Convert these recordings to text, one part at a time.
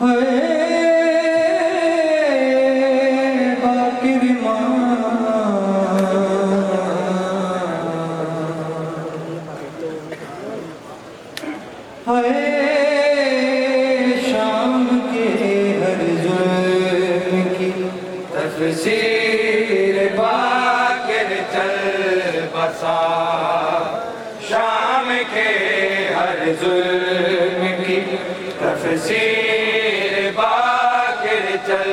शाम के हर जुल्म की तफसीर बाकिर चल बसा, शाम के हर जुल्म की तफसीर बाकिर चल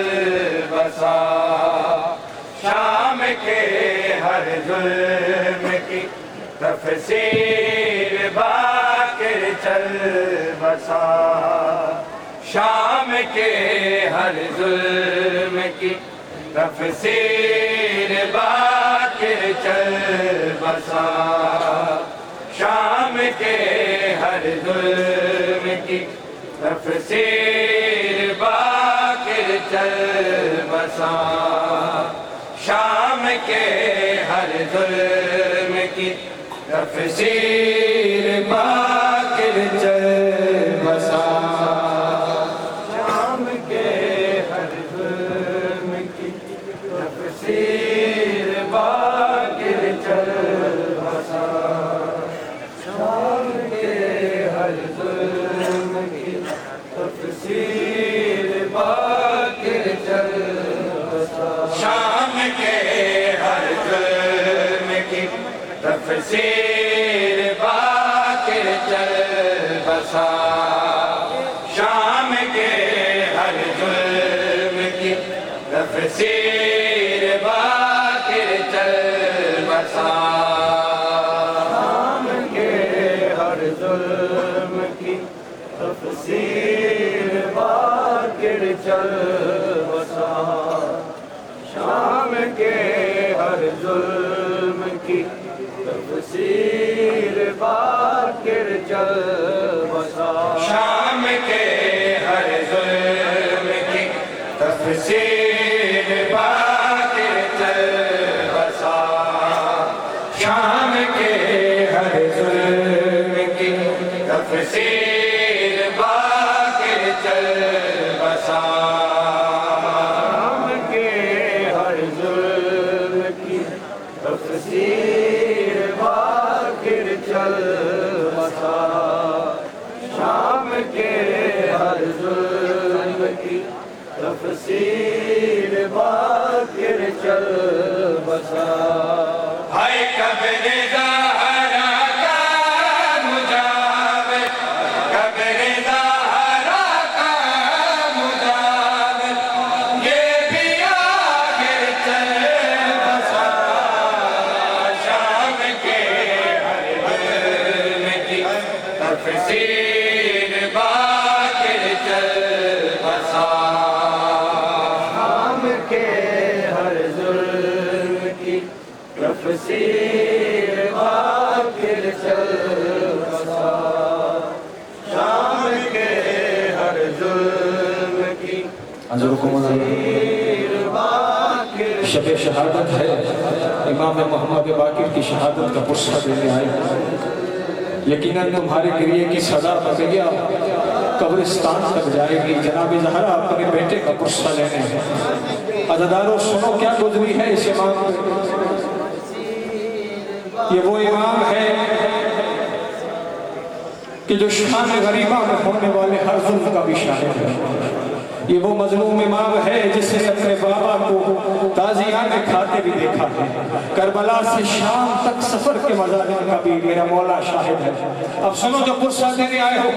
बसा, शाम के हर जुल्म की तफसीर बाकिर चल बसा, शाम के हर जुल्म की तफसीर बाकिर चल बसा, शाम के हर जुल्म की तफसीर बाकिर चल बसा, शाम के हर जुल्म की तफसीर बाकिर चल बसा, शाम के हर जुल्म की तफसीर बाकिर चल बसा, शाम के हर जुल्म की तफसीर बाकिर चल बसा, शाम के हर जुल्म की तफसीर बाकिर चल बसा, शाम के हर जुल्म की तफसीर बाकिर चल बसा, शाम के हर जुल्म की तफसीर बाकिर चल बसा, शाम के हर जुल्म की तफसीर बाकिर चल बसा, शाम के हर जुल्म की तफसीर बाकिर चल बसा, शाम के हर जुल्म की तफसीर बाकिर चल बसा, शाम के हर जुल्म की तफसीर बाकिर चल बसा, शाम के हर जुल्म की तफसीर बाकिर चल बसा, हाय कब्र ज़हरा का मुजाविर, कब्र ज़हरा का मुजाविर, ये भी आखिर चल बसा, शाम के हर जुल्म की तफसीर बाकिर चल बसा, शाम के हर जुल्म की तफसीर बाकिर चल बसा, शाम के हर जुल्म की तफसीर बाकिर। शब शहादत है, इमाम मोहम्मद बाकिर की शहादत का पुरस्कार देने आए। यकीनन तुम्हारे गिरिए की सदा बकैया कब्रिस्तान तक जाएगी। जनाब ज़हरा अपने बेटे का पुरस्कार लेने हैं। अज़ादारों सुनो क्या गुजरी है इस इमाम। ये वो इमाम है कि जो शान गरीबा में होने वाले हर जुल्म का भी शाहिद है। ये वो मजलूम इमाम है जिसने अपने बाबा को ताज़िया में खाते भी देखा है। करबला से शाम तक सफर के मज़ाहिर का भी मेरा मौला शाहिद है। अब सुनो जो पुरस्कार देने आए हो,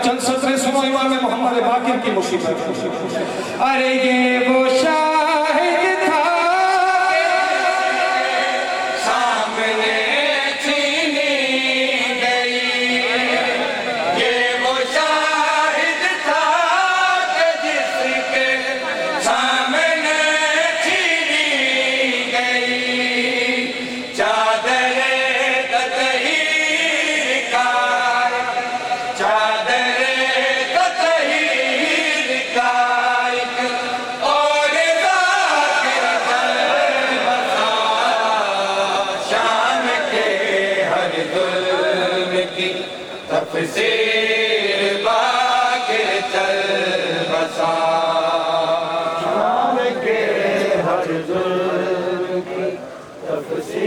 चंद सतरे सुनो इमाम मोहम्मद बाकिर की मुसीबत। अरे ये वो शाहिद था सामने चीनी गई, ये वो शाहिद था कि जिसके सामने चीनी गई, चादरे ततहीर का, चादरे ततहीर का एक और ज़ाकिर चल बसा, शाम के हर जुल्म की तफसीर बाकिर चल बसा,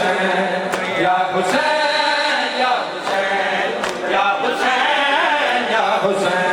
हुसैन या हुसैन या हुसैन या हुसैन या हुसैन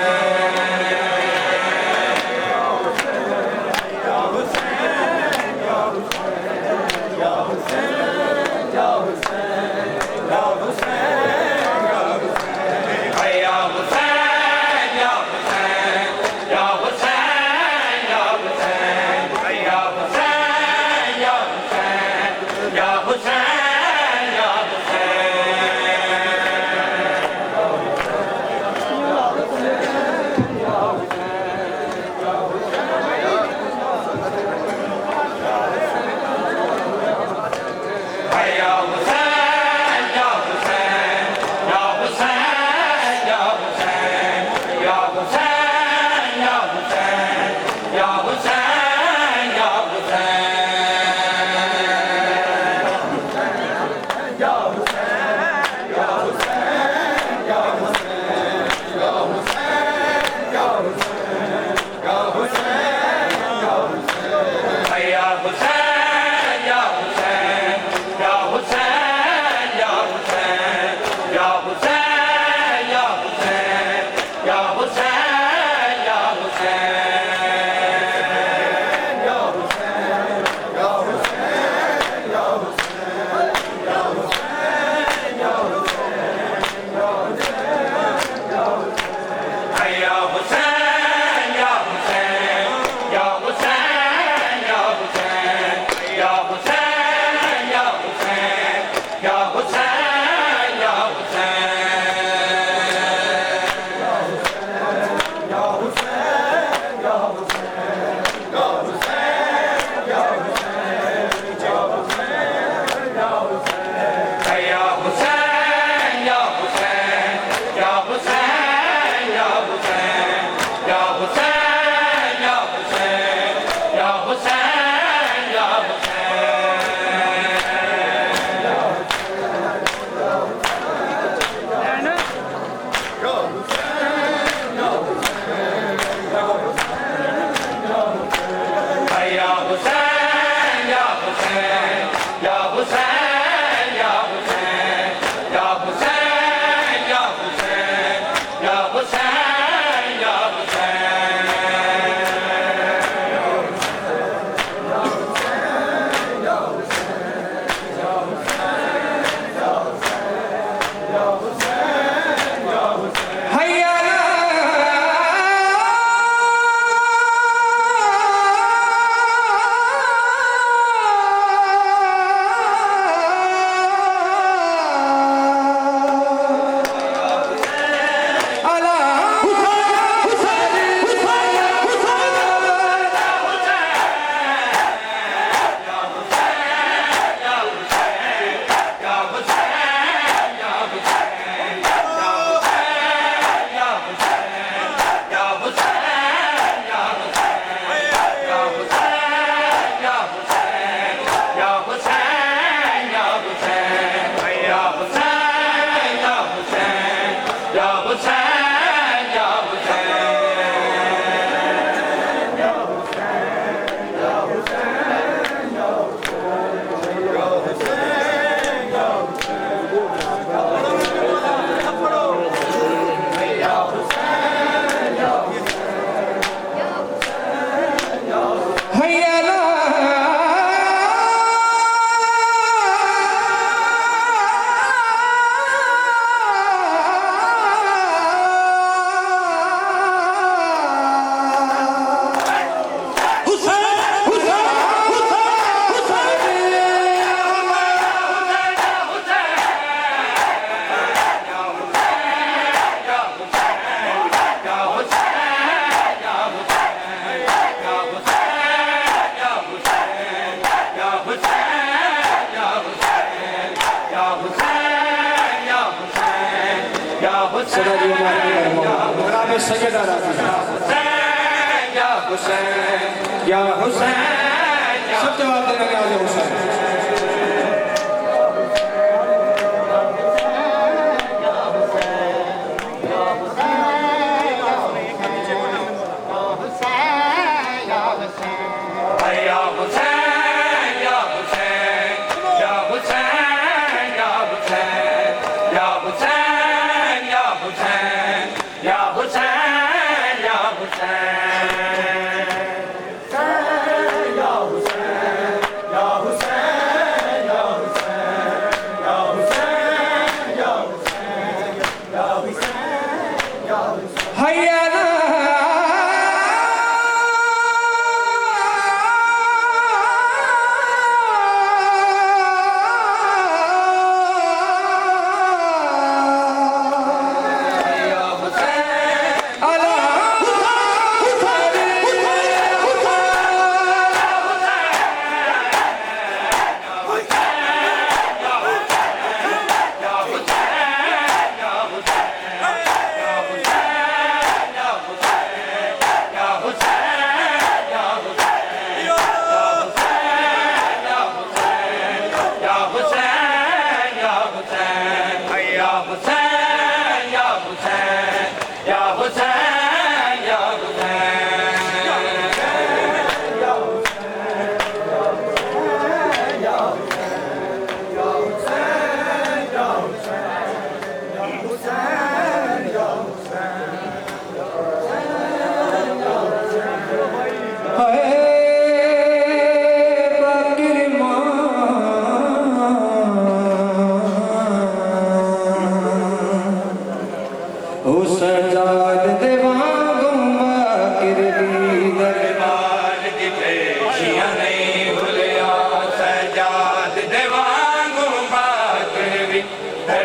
सैयदा या हुसैन सब जवाब देने के आज हुसैन या हुसैन या हुसैन या हुसैन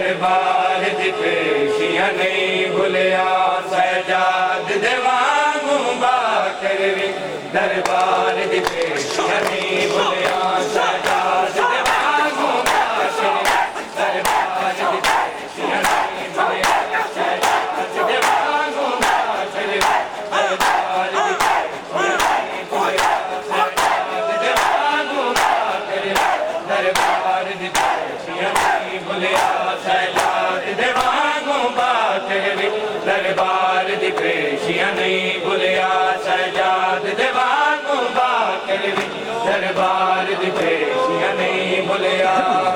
दरबार दी पेशियां नहीं भुलिया सजाद दे वांगू बाकर वे दरबार दी पेशियां नहीं भुलिया सजाद दे वांगू बाकर वे दरबार दी पेशियां नहीं भुलिया सजाद दे वांगू बाकर वे दरबार दी पेशियां नहीं भुलिया सजाद दे वांगू बाकर वे दरबार दी पेशियां नहीं भुलिया सजाद दे वांगू बाकर वे दरबार दी पेशियां नहीं भुलिया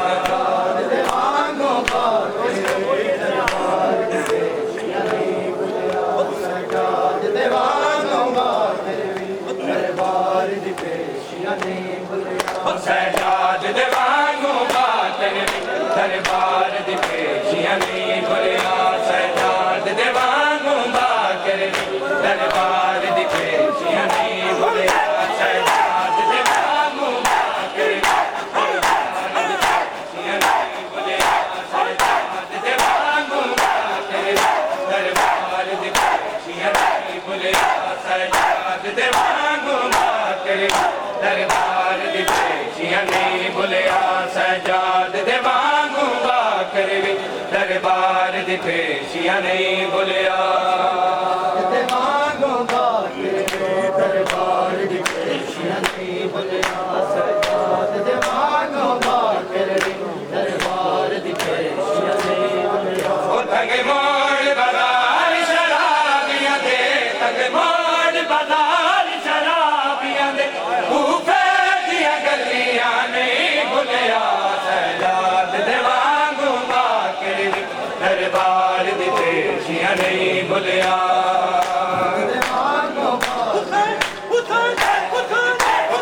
सजाद दे वांगू बाकर वे दरबार दी पेशियां नहीं भुलिया सजाद दे वांगू बाकर वे दरबार दी पेशियां नहीं भुलिया सजाद दे वांगू बाकर वे दरबार दी पेशियां नहीं भुलिया सजाद दे वांगू बाकर वे दरबार दी पेशियां नहीं भुलिया सजाद दे वांगू बाकर वे दरबार दी पेशियां नहीं भुलिया सजाद दे वांगू बाकर वे दरबार दी पेशियां नहीं भुलिया सजाद दे वांगू बाकर वे दरबार दी पेशियां नहीं भुलिया सजाद दे वांगू बाकर वे दरबार दी पेशियां नहीं भुलिया सजाद दे वांगू बाकर वे दरबार दी पेशियां नहीं भुलिया दे वांगू बाकर वे दरबार दी पेशियां नहीं भुलिया सजाद दे वांगू बाकर वे दरबार दी पेशियां नहीं भुलिया ओ तंग मोड़ बाजार शराबियां दे तंग मोड़ बाजार शराबियां दे भूखे दियां गलियां नहीं भुलिया सजाद दे वांगू बाकर वे दरबार दी पेशियां नहीं भुलिया दे वांगू बाकर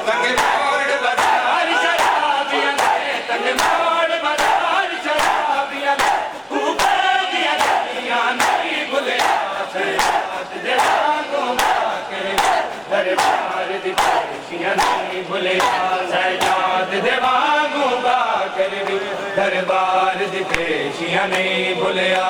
तंग मोड़ बाजार शराबियां दे तंग मोड़ बाजार शराबियां दे भूखे दियां गलियां नहीं भुलिया सजाद दे वांगू बाकर वे दरबार दी पेशियां नहीं भुलिया सजाद दे वांगू बाकर वे दरबार दी पेशियां नहीं भुलिया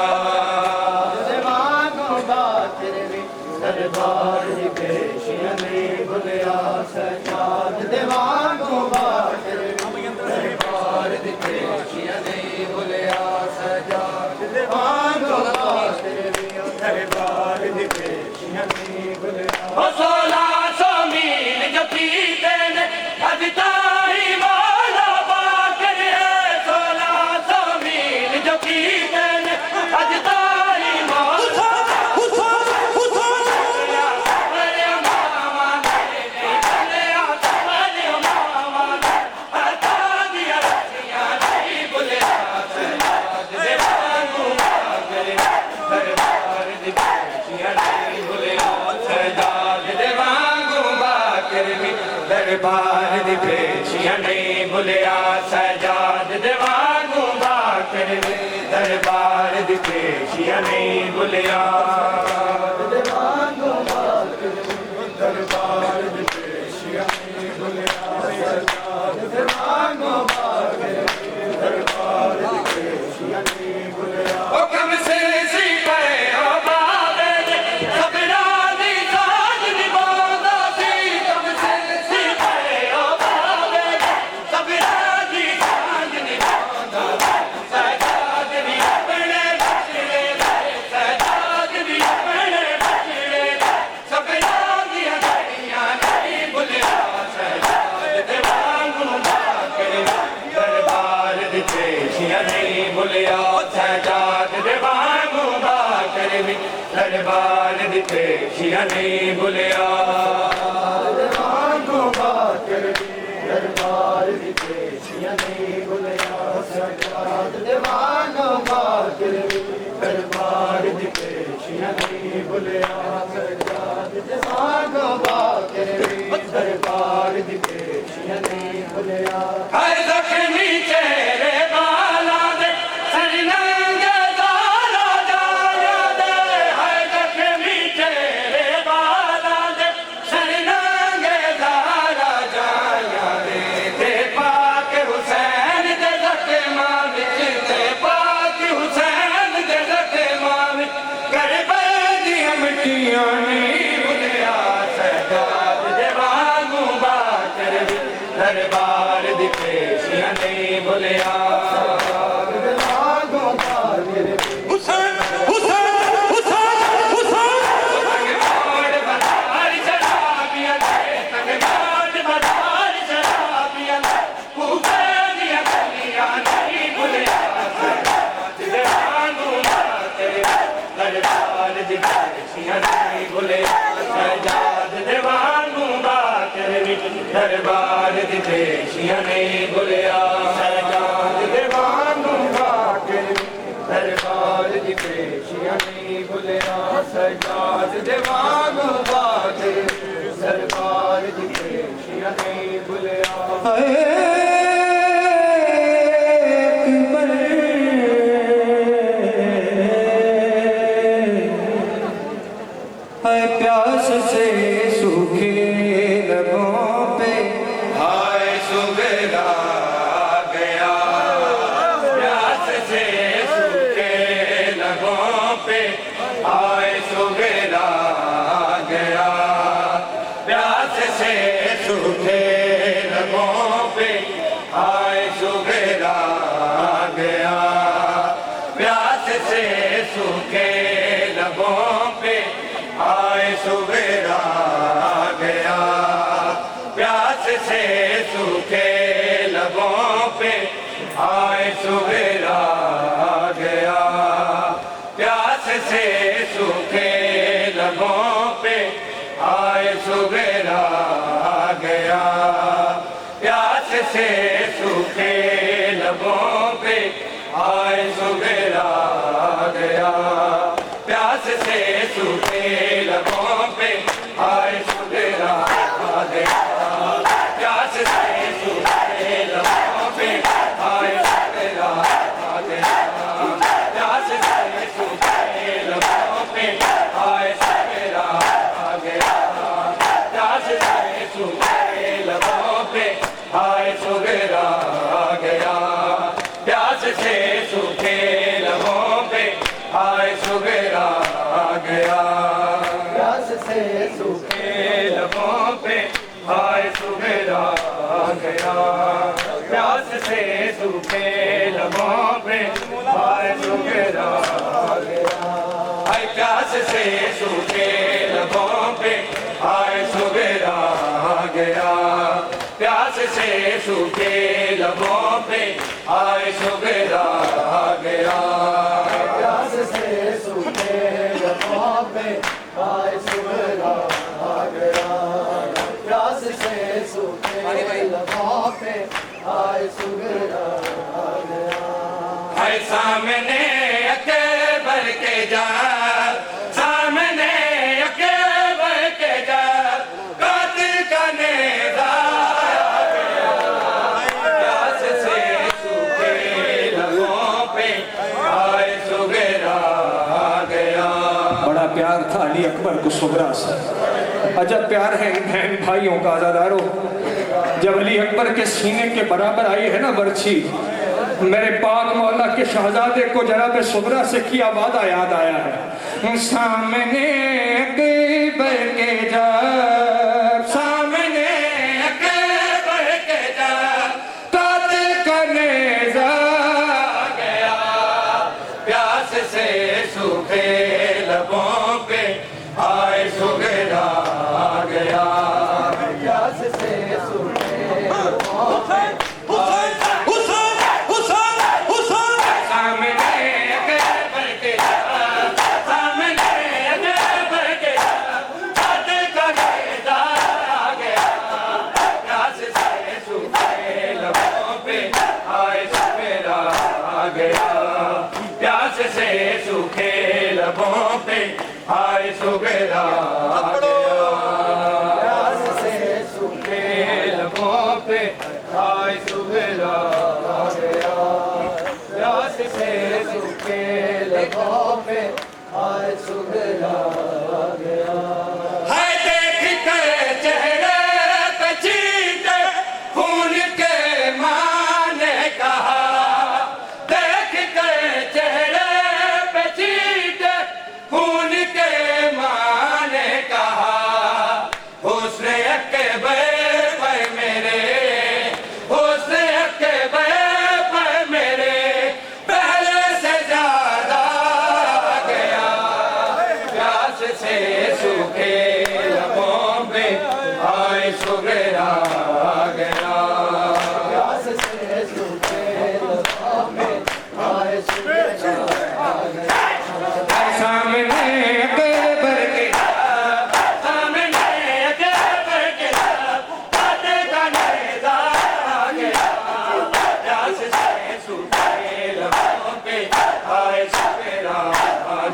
दे वांगू बाकर वे दरबार दी पेशियां नहीं भुलिया सजाद दे वांगू बाकर वे दरबार दी पेशियां नहीं भुलिया सजाद दे वांगू बाकर वे दरबार दी पेशियां नहीं भुलिया ओ 1600 मील जो पीते ने अज ताई मौला बाकर है 1600 मील जो पीते ने अज ताई मौला अरे मामा अरे मामा हटा दिया रसियां नहीं भुलिया सजाद दे वांगू बाकर वे दरबार दी पेशियां नहीं भुलिया सजाद दे वांगू बाकर वे दरबार दी पेशियां नहीं भुलिया सजाद दे वांगू बाकर वे दरबार दी पेशियां नहीं भुलिया दे वांगू बाकर वे दरबार दी पेशियां नहीं भुलिया सजाद दे वांगू बाकर वे दरबार दी पेशियां नहीं भुलिया ओ कम से सी पे ओ बाबे दे सबरा दी साज निभांदा सी कम से सी पे ओ बाबे दे सबरा दी साज निभांदा सजाद भी अपने बचड़े दे सजाद भी अपने बचड़े दे सबरा दी गलियां नहीं भुलिया सजाद दे वांगू बाकर वे दरबार दी पेशियां नहीं भुलिया सजाद दे वांगू बाकर वे दरबार दी पेशियां नहीं भुलिया दे वांगू बाकर वे दरबार दी पेशियां नहीं भुलिया सजाद दे वांगू बाकर वे दरबार दी पेशियां नहीं भुलिया सजाद दे वांगू बाकर वे दरबार दी पेशियां नहीं भुलिया हर जख्मी चेहरे बाला दे सरनंगे दारा जाया दे हर जख्मी चेहरे बाला दे सरनंगे दारा जाया दे ते पाक हुसैन दे जख्मां विच ते पाक कलियां नहीं भुलिया सजाद देवांगू बाकर भी दरबार दी पेशियां नहीं भुलिया हुसैन हुसैन हुसैन हुसैन तगमोड़ बाजार शराबियां दे तगमोड़ बाजार शराबियां दे भूखे दिया कलियां नहीं भुलिया सजाद देवांगू बाकर भी दरबार दी पेशियां नहीं भुलिया सजाद देवांगू बाकर भी दरबार दी पेशियां नहीं भुलिया सजाद देवांगू बाकर भी दरबार दी पेशियां नहीं भुलिया सजाद देवांगू बाकर दरबार दी पेशियां नहीं भुलिया प्यास से सूखे लबों पे हाय सुगरा गया प्यास से सूखे लगों पे हाय सुगरा गया प्यास से सूखे लगों पे हाय सुगरा गया प्यास से सूखे लगों पे हाय सुगरा गया प्यास से सूखे लबों पे हाय सुगरा गया प्यास से सूखे लबों पे हाय सुगरा गया प्यास से सूखे लबों पे हाय सुगरा गया प्यास से सूखे लबों पे हाय सुगरा गया प्यास से सूखे लबों पे हाय सुगरा गया प्यास से सूखे लबों पे हाय सुगरा गया प्यास से सूखे लबों पे हाय सुगरा गया प्यास से सूखे लबों पे हाय सुगरा गया प्यास से सूखे लबों पे हाय सुगरा गया प्यास से सूखे लबों पे हाय सुगरा गया हाय प्यास से सूखे लबों पे हाय सुगरा गया प्यास से सूखे लबों पे हाय सुगरा गया प्यास से सूखे लबों पे हाय सुगरा गया प्यास से सूखे लबों पे हाय सुगरा गया हाय सामने अकबर के जा सामने अकबर के जा कातिल का नेज़ा प्यास से सूखे लबों पे हाय सुगरा गया बड़ा प्यार था अली अकबर को सुगरा से अजब प्यार है इन बहन भाइयों का आजादारों जब अली अकबर के सीने के बराबर आई है ना बर्छी मेरे पाक मौला के शहजादे को जनाब सुगरा से किया वादा याद आया है सामने अकबर के जा सामने अकबर के जा कातिल का नेज़ा गया प्यास से सूखे लबों पे हाय सुगरा गया प्यास से सूखे लबों पे सामने अकबर के जा सामने अकबर के जा कातिल का नेज़ा गया प्यास से सूखे लबों पे हाय सुगरा गया प्यास से सूखे लबों पे हाय सुगरा गया प्यास से सूखे लबों पे हाय सुगरा गया प्यास से सूखे लबों पे हाय सुगरा गया हाय देख कर चेहरे पे चीते खून के मां ने कहा देख कर चेहरे पे चीते खून के मां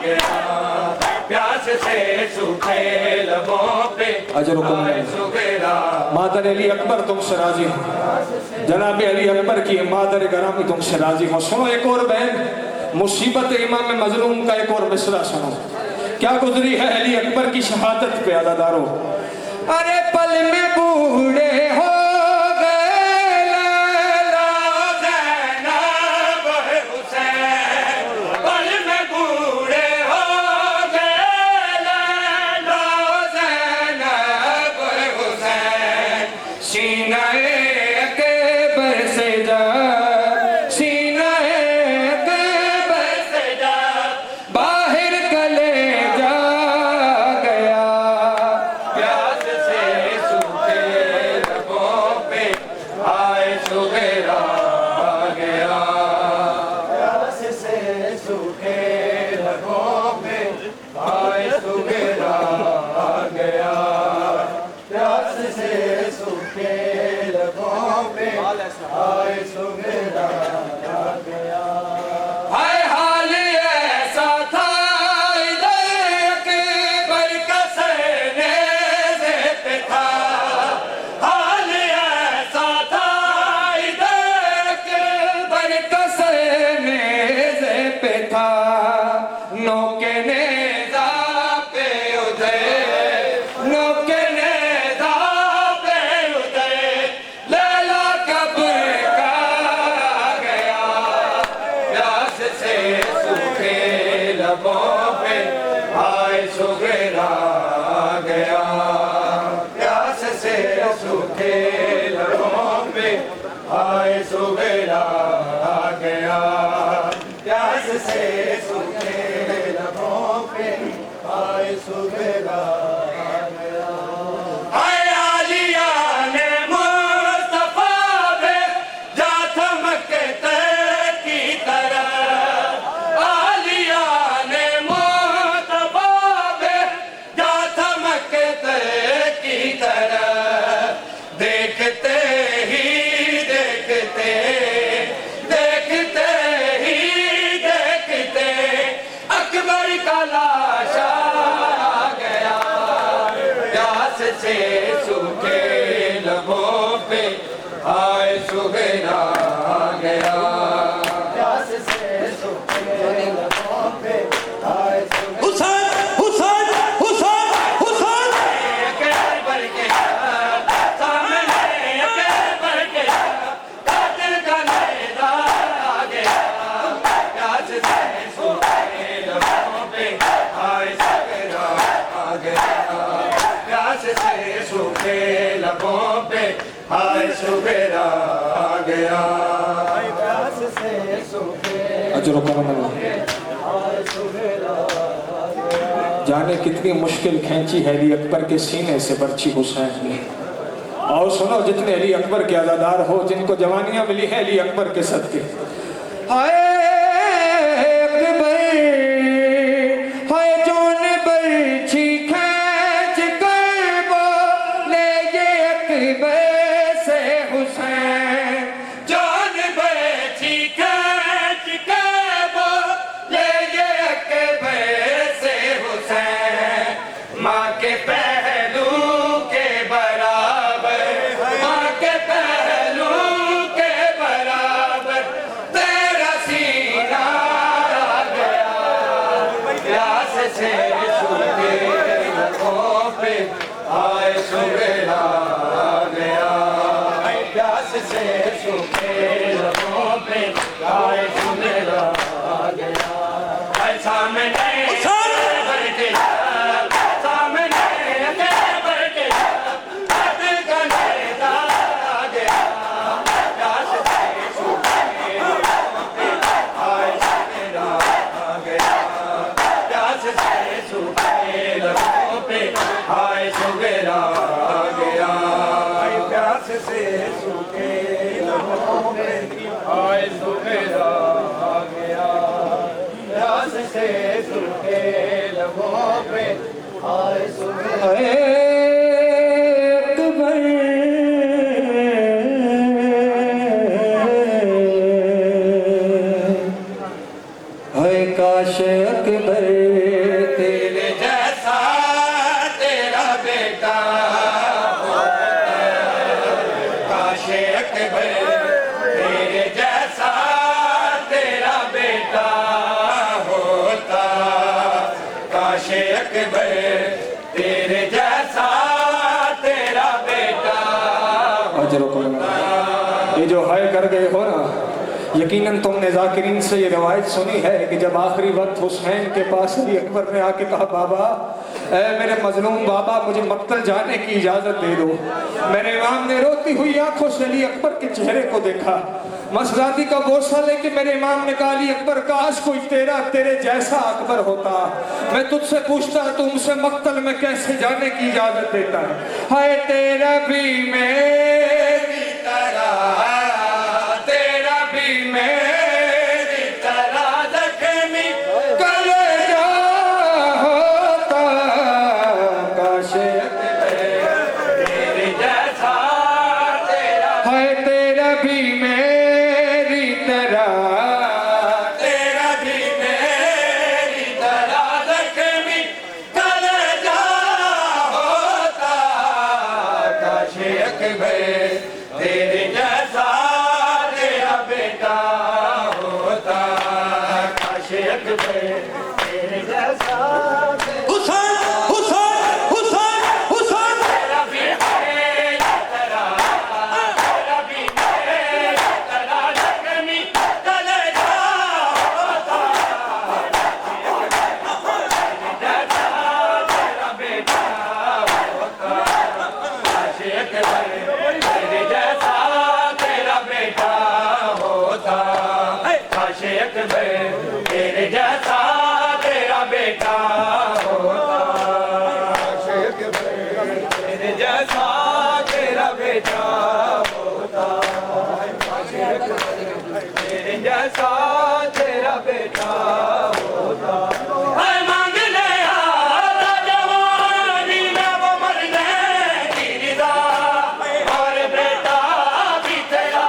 गया, प्यास से सूखे लबों पे अजर आए सुगेरा। मादर अली अकबर तुमसे राजी हो, जनाब अली अकबर की मादर गरामी तुमसे राजी हो। सुनो एक और बहन, मुसीबत इमाम मजलूम का एक और मिसरा सुनो, क्या गुजरी है अली अकबर की शहादत पे अदादारो। अरे पल में बूढ़े हो जाने कितनी मुश्किल खींची है अली अकबर के सीने से बर्छी हुसैन ने। और सुनो, जितने अली अकबर के अदादार हो, जिनको जवानियां मिली है अली अकबर के सदके, हाय अकबर हाय जोन बर्छी खींच कर बोले ये अकबर से हुसैन, जोन बर्छी खींच कर बोले ये अकबर से हुसैन। माँ के पहलू के बराबर, माँ के पहलू के बराबर तेरा सीना आ गया, प्यास से सूखे लबों पे आए सुगेरा आ गया, प्यास से सूखे लबों पे आए सुगेरा आ गया। सामने काश अकबर काशे अकबर तेरे जैसा तेरा बेटा। अजरों को लगा। ये जो हाय कर गए हो ना, यकीनन तुमने जाकिरीन से ये रवायत सुनी है कि जब आखिरी वक्त हुसैन के पास अली अकबर ने आके कहा, बाबा ऐ मेरे मजलूम बाबा, मुझे मक्तल जाने की इजाजत दे दो। मेरे इमाम ने रोती हुई आंखों से अली अकबर के चेहरे को देखा, मसराती का बोसा लेके मेरे इमाम ने कहा, अली अकबर काश कोई तेरे जैसा अकबर होता, मैं तुझसे पूछता तुमसे मक्तल में कैसे जाने की इजाजत देता है। हाय तेरा भी मेरी तरह, तेरा भी मेरी तरह जख्मी कलेजा होता, काशे तेरे जैसा तेरा, हाय तेरा भी मेरी तरह, तेरा भी मेरी तरह जख्मी कलेजा होता, काशे अकबर तेरे जैसा तेरा बेटा होता, काशे अकबर तेरे जैसा हुसैन हुसैन हुसैन हुसैन तेरा भी मेरी तरह, तेरा भी मेरी तरह जख्मी कलेजा होता, तेरा बेटा होता, काशे अकबर तेरे जैसा तेरा बेटा होता, काशे अकबर तेरे जैसा तेरा बेटा होता, काशे अकबर तेरे जैसा तेरा बेटा होता, काशे अकबर तेरे जैसा तेरा बेटा होता। है मांगने आता जवानी में वो मरने की निदा, और बेटा भी तेरा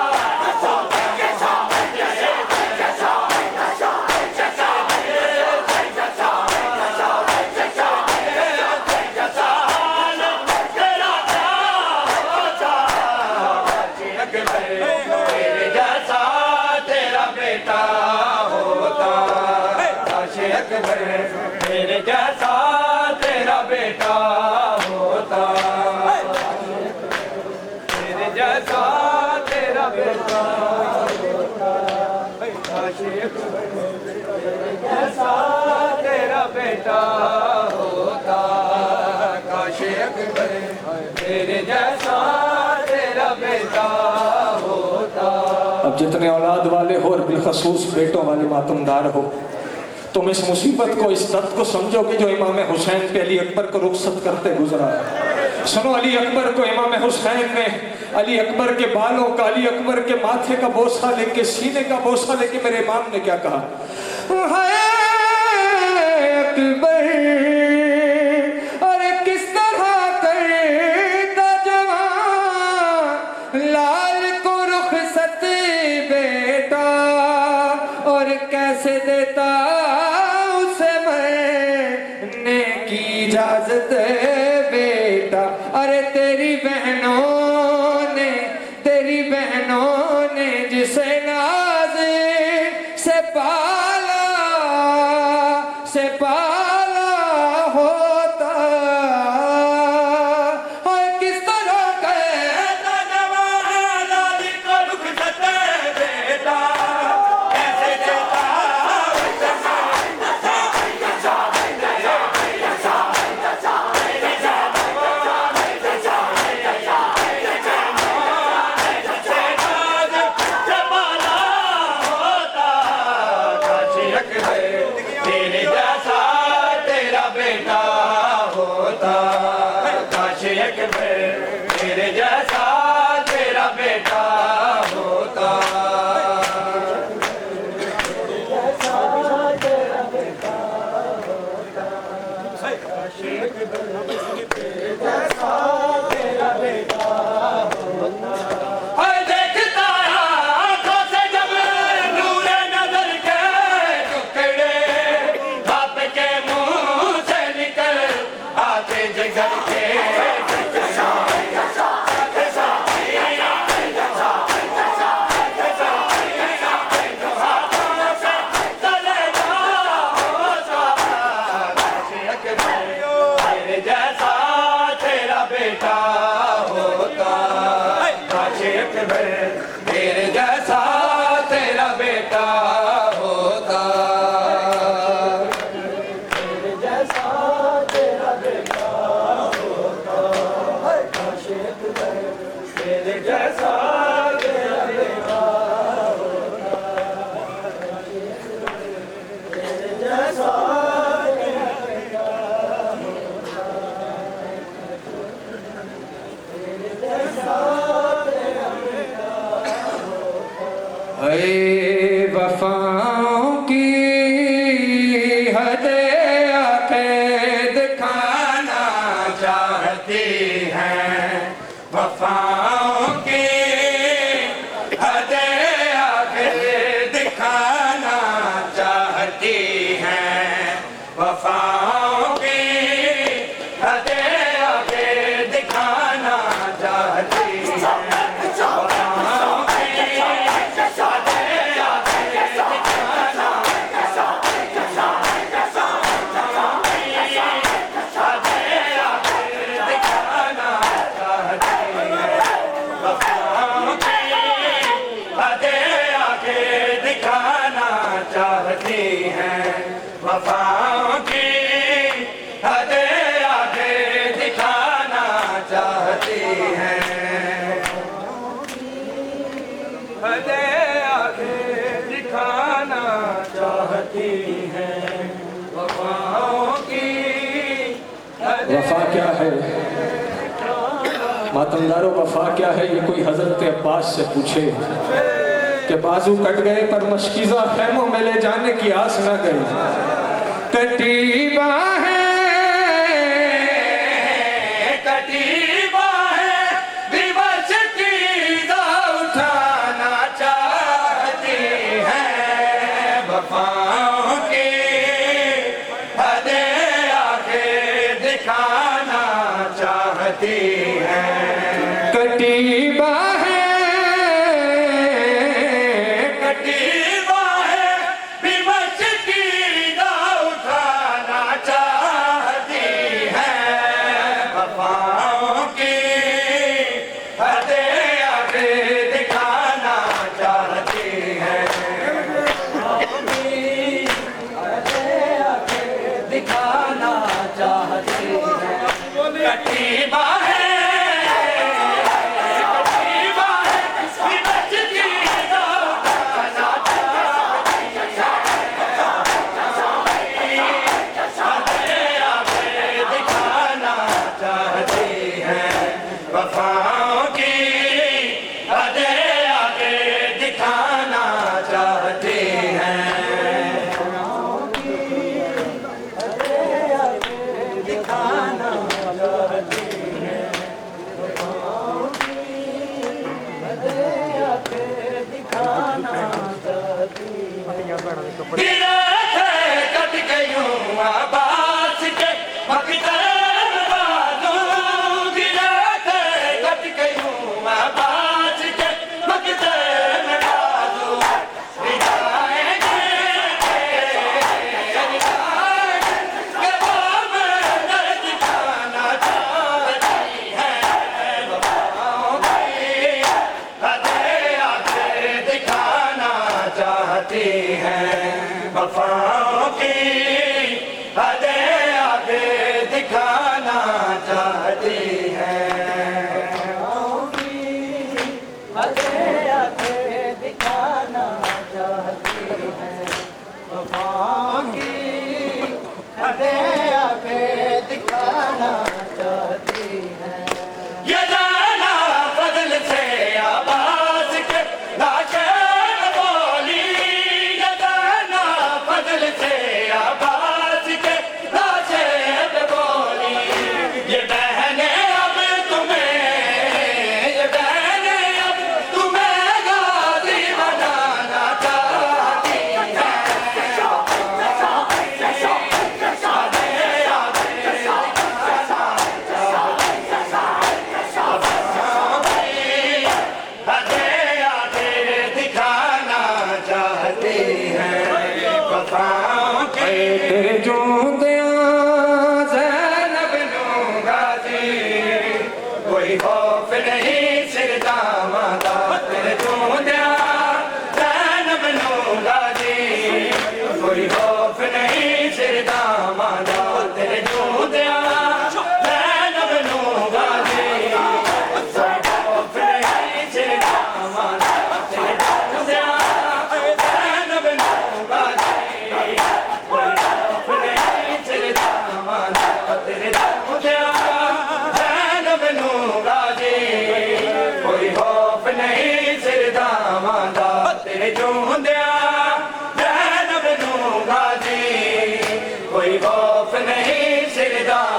तेरे जैसा तेरा बेटा होता, काशे अकबर तेरे जैसा तेरा बेटा होता, तेरे जैसा तेरा बेटा होता, काशे अकबर तेरे जैसा तेरा बेटा होता, काशे अकबर तेरे जैसा तेरा बेटा होता। अब जितने औलाद वाले हो और बिलखसूस बेटों वाले मातमदार हो, तुम इस मुसीबत को, इस दर्द को समझो कि जो इमाम हुसैन पे अली अकबर को रुखसत करते गुजरा है। सुनो, अली अकबर को इमाम हुसैन ने अली अकबर के बालों का, अली अकबर के माथे का बोसा लेके, सीने का बोसा लेके मेरे इमाम ने क्या कहा, हाय अकबर, अरे किस तरह करता जवान लाल को रुखसत बेटा, और कैसे देता उसे मरने की इजाजत बेटा। अरे तेरी बहनों ने जिसे नाज से पाला होता, और किस तरह कहता जवान लाल को रुखसत बेटा, कैसे देता तेरे जैसा चाहती हैं वफाओं की हदे आगे दिखाना चाहती हैं हदे आगे दिखाना चाहती हैं वफाओं की वफा क्या है मातमदारों, वफा क्या है ये कोई हजरत अब्बास से पूछे कि बाजू कट गए पर मशकीज़ा खैमों में ले जाने की आस न गई। कटी बाहें विवश की उठाना चाहती हैं वफाओं की हदे आगे दिखाना चाहती हैं कटी बाहें विवश की उठाना चाहती हैं वफाओं की हदे आगे दिखाना चाहती हैं दिखाना चाहती हैं कटी बाहें वफाओं की हदे आगे दिखाना चाहती हैं दिखाना चाहती हैं वफाओं की हदे आगे दिखाना चाहती हैं गिरा थे कट गयूं आबास के मकदर वफाओं की हदे आगे दिखाना चाहती हैं हदे आगे दिखाना चाहती हैं वफाओं की हदे आगे दिखाना चाहती हैं ये जाना बदल से आवाज के लाशें से आवाज के लाशें बोली ये बहने अब तुम्हें गाजी बनाना चाहती हैं हदे आगे दिखाना चाहती हैं वफाओं के तेरे जो ज़ैनब लूंगा जी कोई खौफ नहीं सिर दामादा तेरे जो ज़ैनब लूंगा जी कोई खौफ नहीं सिर दामादा तेरे जो ज़ैनब लूंगा जी कोई खौफ नहीं सिर दामादा तेरे जो ज़ैनब लूंगा जी कोई खौफ नहीं सिर दामादा तेरे जूंदिया ज़ैनब लूंगा जी कोई खौफ नहीं सिर दामादा